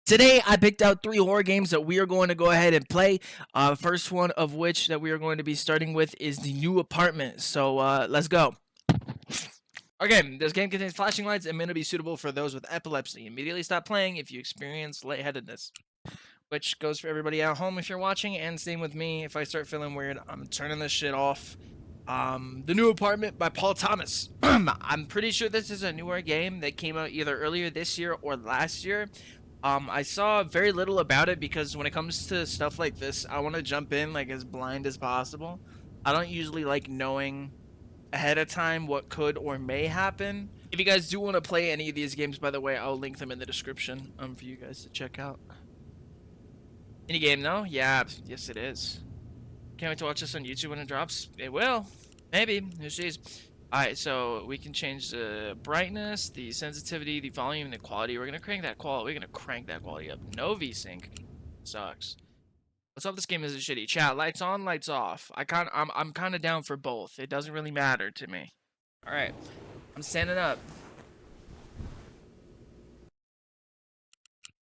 Today, I picked out 3 horror games that we are going to go ahead and play. First one of which that we are going to be starting with is The New Apartment. So, let's go. Okay, this game contains flashing lights and may not be suitable for those with epilepsy. Immediately stop playing if you experience lightheadedness. Which goes for everybody at home if you're watching, and same with me. If I start feeling weird, I'm turning this shit off. The New Apartment by Paul Thomas. I'm pretty sure this is a newer game that came out either earlier this year or last year. I saw very little about it because when it comes to stuff like this, I want to jump in like as blind as possible. I don't usually like knowing ahead of time what could or may happen. If you guys do want to play any of these games, by the way, I'll link them in the description for you guys to check out. Any game though? Yeah, yes it is. Can't wait to watch this on YouTube when it drops. It will. Maybe. Who sees? Alright, so we can change the brightness, the sensitivity, the volume, and the quality. We're gonna crank that quality up. No VSync. Sucks. Let's hope this game isn't shitty. Chat, lights on, lights off. I'm kinda down for both. It doesn't really matter to me. Alright. I'm standing up.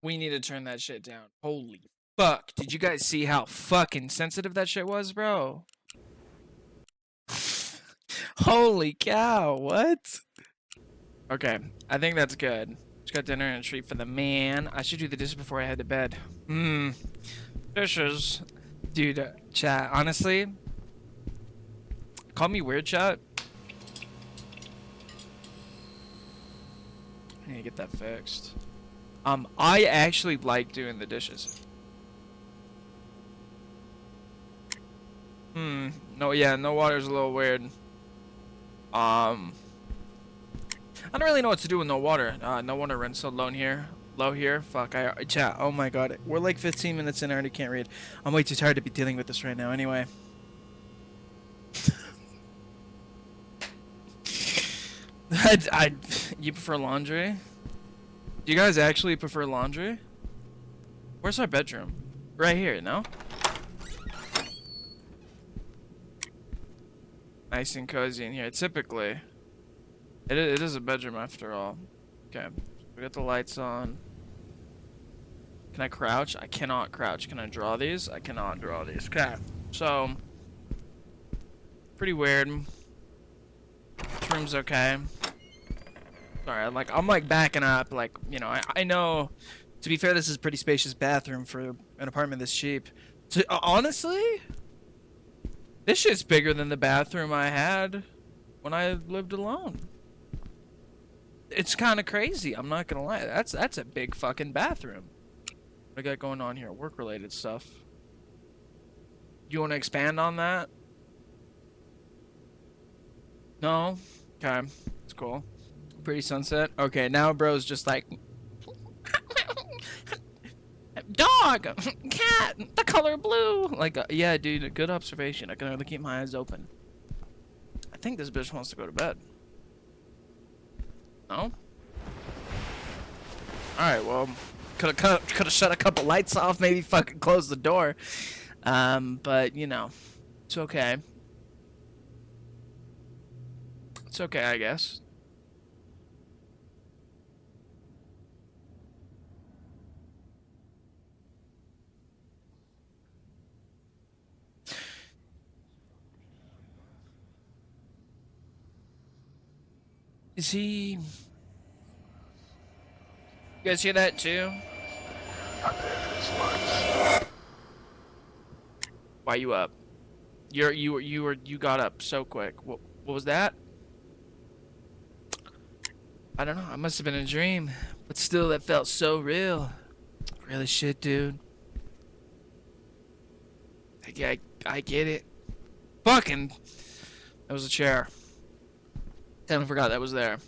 We need to turn that shit down. Holy fuck. Did you guys see how fucking sensitive that shit was, bro? Holy cow, what? Okay, I think that's good. Just got dinner and a treat for the man. I should do the dishes before I head to bed. Dishes. Dude, chat, honestly, call me weird, chat. I need to get that fixed. I actually like doing the dishes. No, yeah, no water's a little weird. I don't really know what to do with no water. No water runs so low here. Fuck, chat. Oh my god, we're like 15 minutes in. I already can't read. I'm way too tired to be dealing with this right now. Anyway. You prefer laundry? Do you guys actually prefer laundry? Where's our bedroom? Right here, no? Nice and cozy in here. Typically, it is a bedroom after all. Okay, we got the lights on. Can I crouch? I cannot crouch. Can I draw these? I cannot draw these. Okay, so pretty weird. This room's okay. Sorry, I'm like backing up. Like, you know, I know. To be fair, this is a pretty spacious bathroom for an apartment this cheap. Honestly. This shit's bigger than the bathroom I had when I lived alone. It's kind of crazy. I'm not gonna lie. That's a big fucking bathroom. What I got going on here? Work-related stuff. You want to expand on that? No? Okay. It's cool. Pretty sunset. Okay, now bro's just like... Dog! Cat! The color blue! Like, yeah, dude, good observation. I can only keep my eyes open. I think this bitch wants to go to bed. No? Alright, well, could have shut a couple lights off, maybe fucking close the door. But, you know, it's okay. It's okay, I guess. Is he... You guys hear that too? Why you up? You got up so quick. What was that? I don't know. I must have been a dream, but still, that felt so real. Really shit, dude. I get it. Fucking. That was a chair. Totally forgot that was there.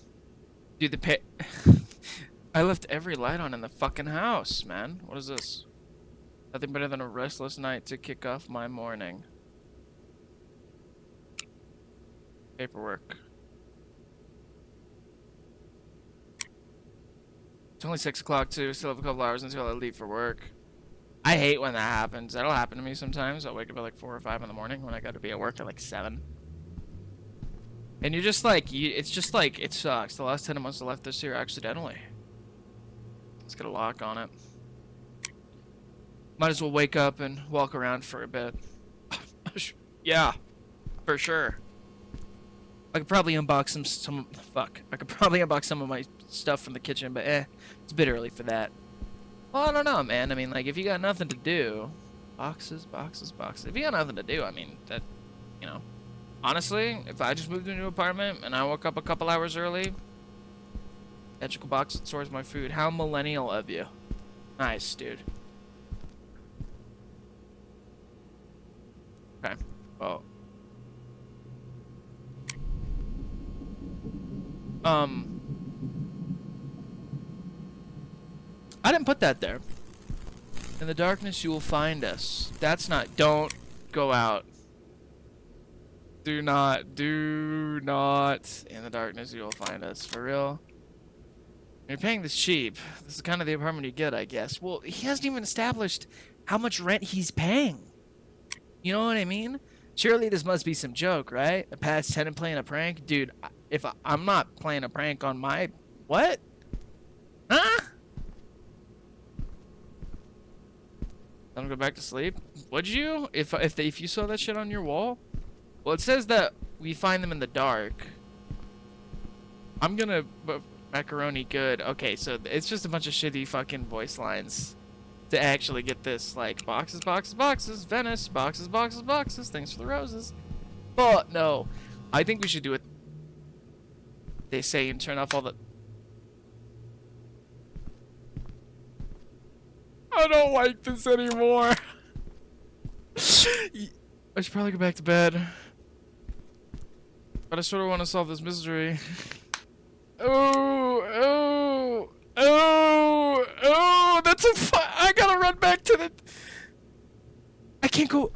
Dude, the pit. I left every light on in the fucking house, man. What is this? Nothing better than a restless night to kick off my morning. Paperwork. It's only 6 o'clock too. Still have a couple hours until I leave for work. I hate when that happens. That'll happen to me sometimes. I'll wake up at like 4 or 5 in the morning when I got to be at work at like 7. And you're just like, it's just like, it sucks. The last tenant must have left this here accidentally. Let's get a lock on it. Might as well wake up and walk around for a bit. Yeah, for sure. I could probably unbox some fuck. I could probably unbox some of my stuff from the kitchen, but it's a bit early for that. Well, I don't know, man. I mean, like, if you got nothing to do, boxes. If you got nothing to do, I mean, that, you know, honestly, if I just moved to a new apartment and I woke up a couple hours early, magical box that stores my food. How millennial of you. Nice, dude. Okay. Well. I didn't put that there. In the darkness you will find us. That's not. Don't go out. Do not. In the darkness you will find us. For real. You're paying this cheap. This is kind of the apartment you get, I guess. Well, he hasn't even established how much rent he's paying. You know what I mean? Surely this must be some joke, right? A past tenant playing a prank? Dude, if I'm not playing a prank on my... What? Huh? Let him go back to sleep? Would you? If you saw that shit on your wall? Well, it says that we find them in the dark. I'm gonna... Macaroni good. Okay, so it's just a bunch of shitty fucking voice lines to actually get this, like, boxes, Venice, boxes, thanks for the roses. But no, I think we should do it. They say and turn off all the... I don't like this anymore. I should probably go back to bed. But I sort of want to solve this mystery. Oh, that's I gotta run back to the... I can't go...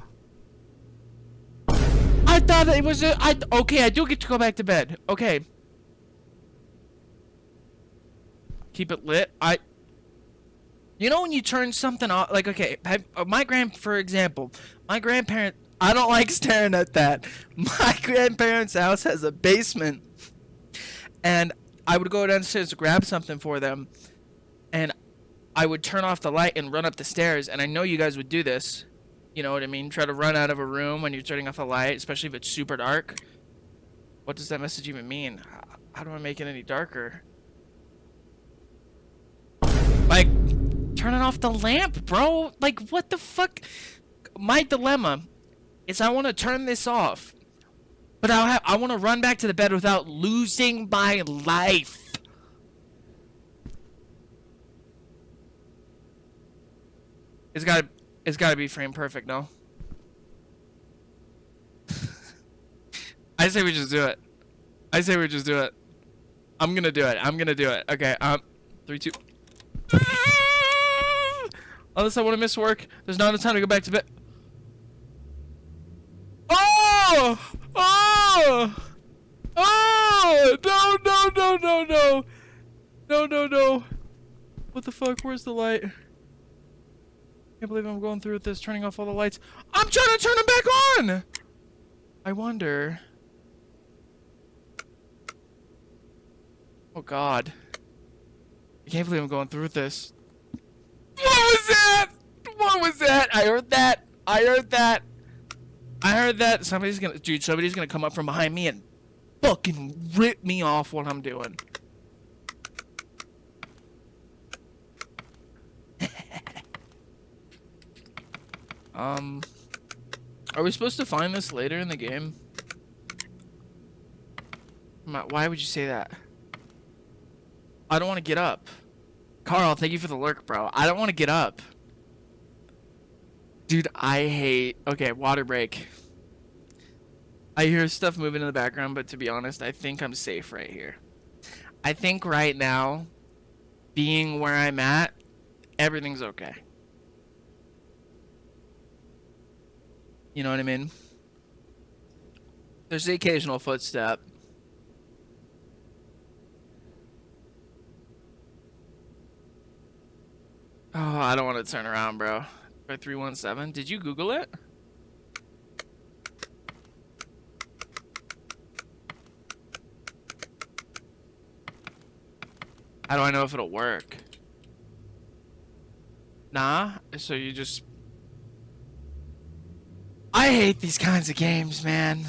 I thought it was okay, I do get to go back to bed. Okay. Keep it lit. You know when you turn something off, like, okay, for example, my grandparent... I don't like staring at that. My grandparents' house has a basement. And I would go downstairs to grab something for them, and I would turn off the light and run up the stairs, and I know you guys would do this. You know what I mean? Try to run out of a room when you're turning off the light, especially if it's super dark. What does that message even mean? How do I make it any darker? Like, turning off the lamp, bro? Like, what the fuck? My dilemma is I want to turn this off. But I want to run back to the bed without losing my life. It's gotta be frame perfect, no? I say we just do it. I'm gonna do it. Okay, 3, 2. Unless I want to miss work, there's not enough time to go back to bed. Oh! Oh! Oh! No. What the fuck? Where's the light? Can't believe I'm going through with this, turning off all the lights. I'm trying to turn them back on! I wonder... Oh god. I can't believe I'm going through with this. What was that? I heard that. Somebody's gonna come up from behind me and fucking rip me off what I'm doing. Are we supposed to find this later in the game? Why would you say that? I don't want to get up. Carl, thank you for the lurk, bro. I don't want to get up. Dude, I hate... Okay, water break. I hear stuff moving in the background, but to be honest, I think I'm safe right here. I think right now, being where I'm at, everything's okay. You know what I mean? There's the occasional footstep. Oh, I don't want to turn around, bro. By 317. Did you Google it? How do I know if it'll work? Nah? So you just I hate these kinds of games, man.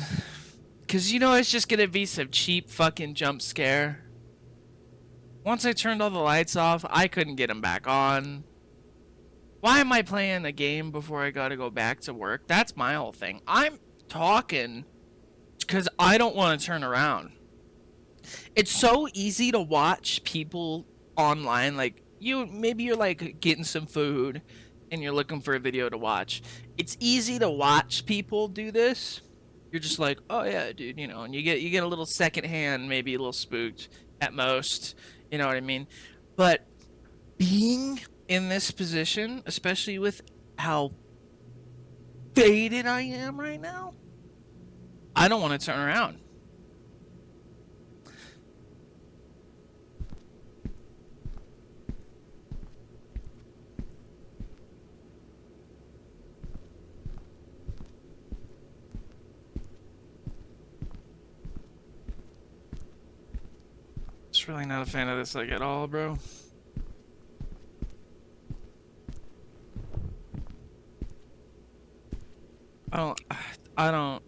Cause you know it's just gonna be some cheap fucking jump scare. Once I turned all the lights off, I couldn't get them back on. Why am I playing a game before I gotta go back to work? That's my whole thing. I'm talking because I don't want to turn around. It's so easy to watch people online, like maybe you're like getting some food and you're looking for a video to watch. It's easy to watch people do this. You're just like, oh yeah, dude, you know, and you get a little secondhand, maybe a little spooked at most, you know what I mean? But being in this position, especially with how faded I am right now, I don't want to turn around. Just really not a fan of this like at all, bro. I don't.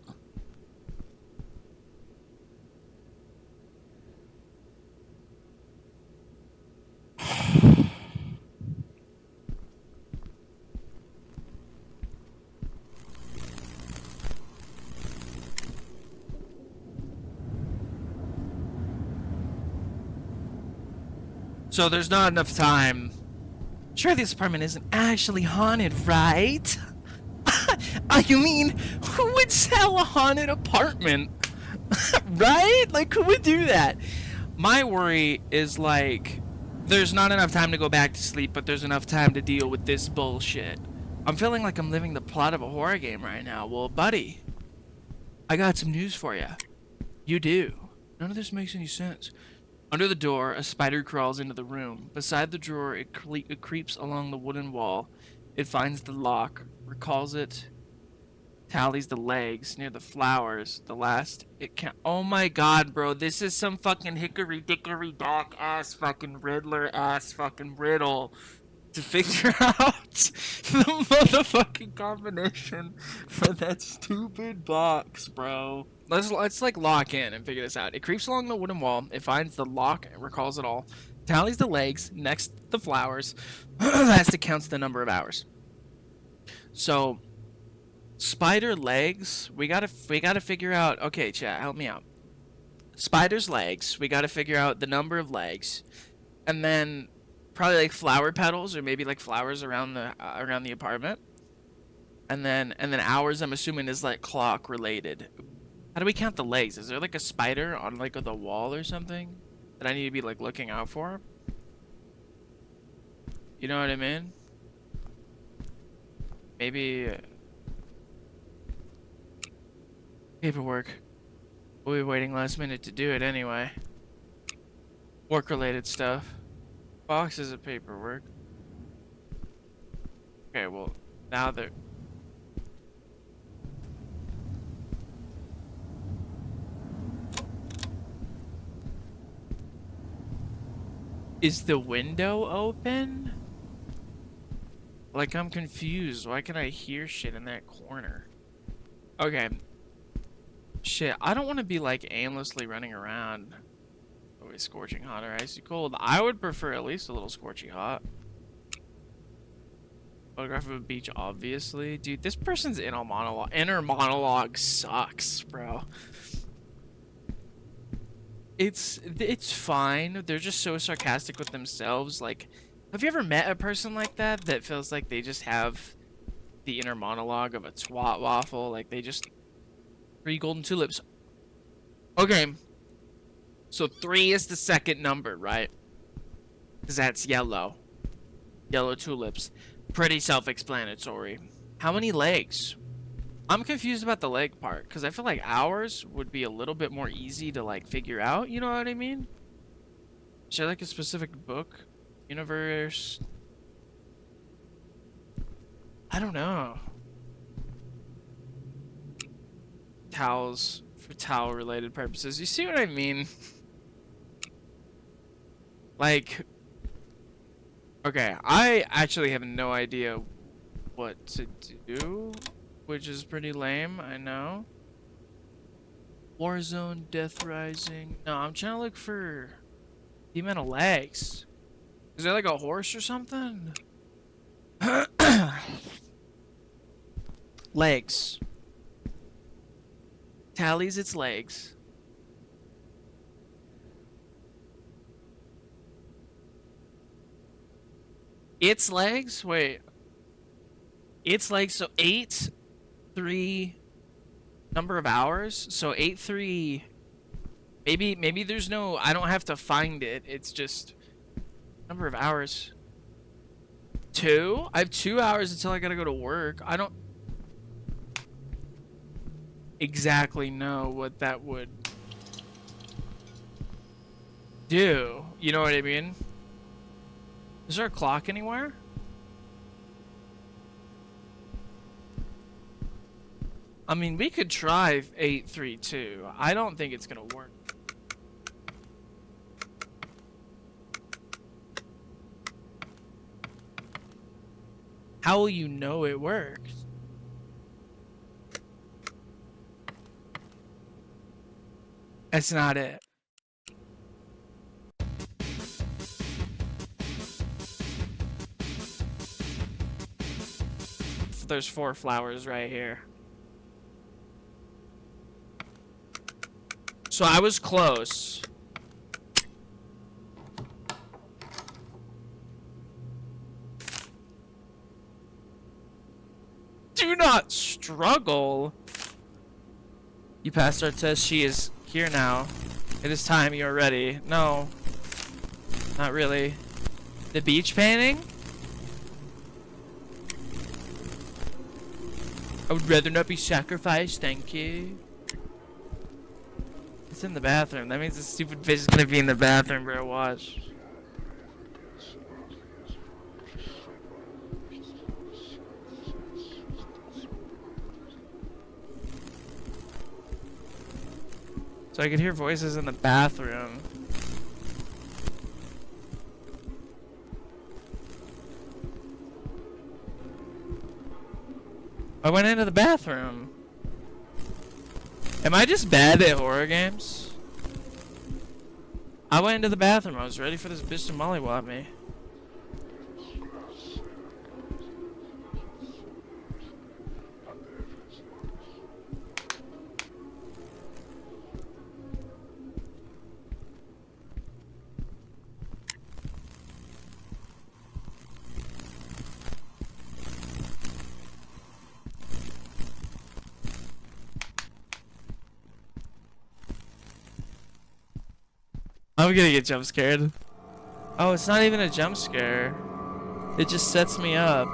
So there's not enough time. Sure, this apartment isn't actually haunted, right? You mean, who would sell a haunted apartment? Right? Like, who would do that? My worry is, like, there's not enough time to go back to sleep, but there's enough time to deal with this bullshit. I'm feeling like I'm living the plot of a horror game right now. Well, buddy, I got some news for you. You do. None of this makes any sense. Under the door, a spider crawls into the room. Beside the drawer, it creeps along the wooden wall. It finds the lock, recalls it, tallies the legs near the flowers. The last it can. Oh my god, bro, this is some fucking hickory dickory dock ass fucking Riddler ass fucking riddle to figure out the motherfucking combination for that stupid box, bro. Let's like lock in and figure this out. It creeps along the wooden wall. It finds the lock and recalls it all. Tallies the legs next the flowers. Last it counts the number of hours. So, spider legs. We gotta figure out. Okay, chat, help me out. Spider's legs. We gotta figure out the number of legs, and then probably like flower petals or maybe like flowers around the apartment. And then hours. I'm assuming is like clock related. How do we count the legs? Is there like a spider on like the wall or something that I need to be like looking out for? You know what I mean? Maybe paperwork. We'll be waiting last minute to do it anyway. Work related stuff. Boxes of paperwork. Okay, well, now they're... Is the window open? Like, I'm confused. Why can I hear shit in that corner? Okay. Shit, I don't want to be, like, aimlessly running around. Oh, wait, scorching hot or icy cold. I would prefer at least a little scorchy hot. Photograph of a beach, obviously. Dude, this person's inner monologue sucks, bro. It's fine. They're just so sarcastic with themselves. Like, have you ever met a person like that that feels like they just have the inner monologue of a twat waffle? Like, they just... 3 golden tulips. Okay. So 3 is the second number, right? Because that's yellow. Yellow tulips. Pretty self-explanatory. How many legs? I'm confused about the leg part, because I feel like hours would be a little bit more easy to, like, figure out, you know what I mean? Is there, like, a specific book? Universe? I don't know. Towels for towel-related purposes. You see what I mean? Like... Okay, I actually have no idea what to do. which is pretty lame, I know. Warzone, Death Rising. No, I'm trying to look for the amount of legs. Is there like a horse or something? Legs. Tallies its legs. Its legs? Wait. Its legs, so 8, 3, number of hours? So 8, 3... Maybe there's no... I don't have to find it. It's just... Number of hours. 2? I have 2 hours until I gotta go to work. I don't... exactly know what that would... do. You know what I mean? Is there a clock anywhere? I mean, we could try 832. I don't think it's gonna work. How will you know it works? That's not it. There's 4 flowers right here. So I was close. Do not struggle. You passed our test. She is here now. It is time. You are ready. No. Not really. The beach painting? I would rather not be sacrificed, thank you. It's in the bathroom. That means the stupid bitch is gonna be in the bathroom, bro. Watch. So I could hear voices in the bathroom. I went into the bathroom. Am I just bad at horror games? I went into the bathroom. I was ready for this bitch to mollywop me. I'm gonna get jump scared. Oh, it's not even a jump scare. It just sets me up.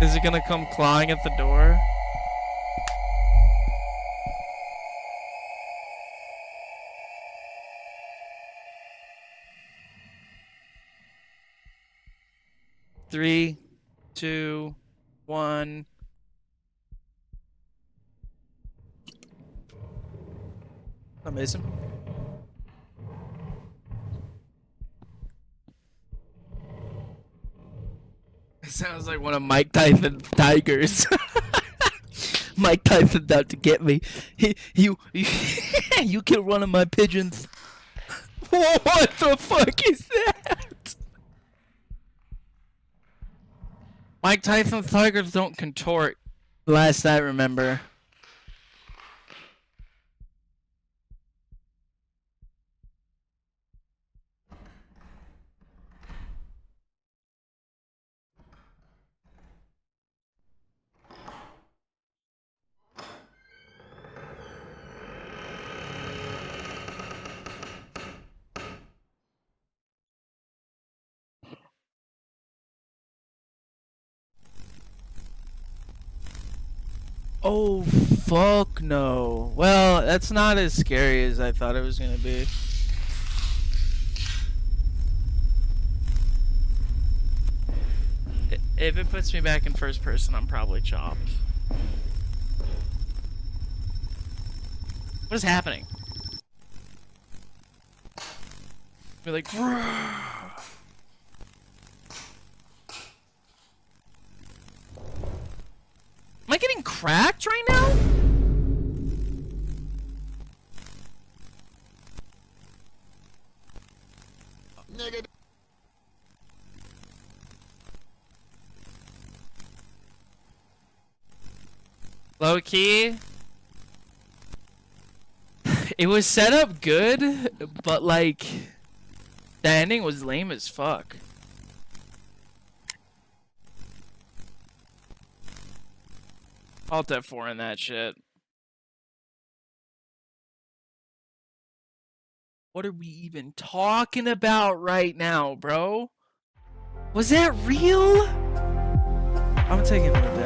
Is it gonna come clawing at the door? Three, 2, 1. Amazing. It sounds like one of Mike Tyson's tigers. Mike Tyson's out to get me. You killed one of my pigeons. What the fuck is that? Mike Tyson's tigers don't contort. Last I remember. Oh, fuck no. Well, that's not as scary as I thought it was gonna be. If it puts me back in first person, I'm probably chopped. What is happening? We're like, am I getting cracked right now? Negative. Low key. It was set up good, but like the ending was lame as fuck. Alt F4 in that shit. What are we even talking about right now, bro? Was that real? I'm taking it.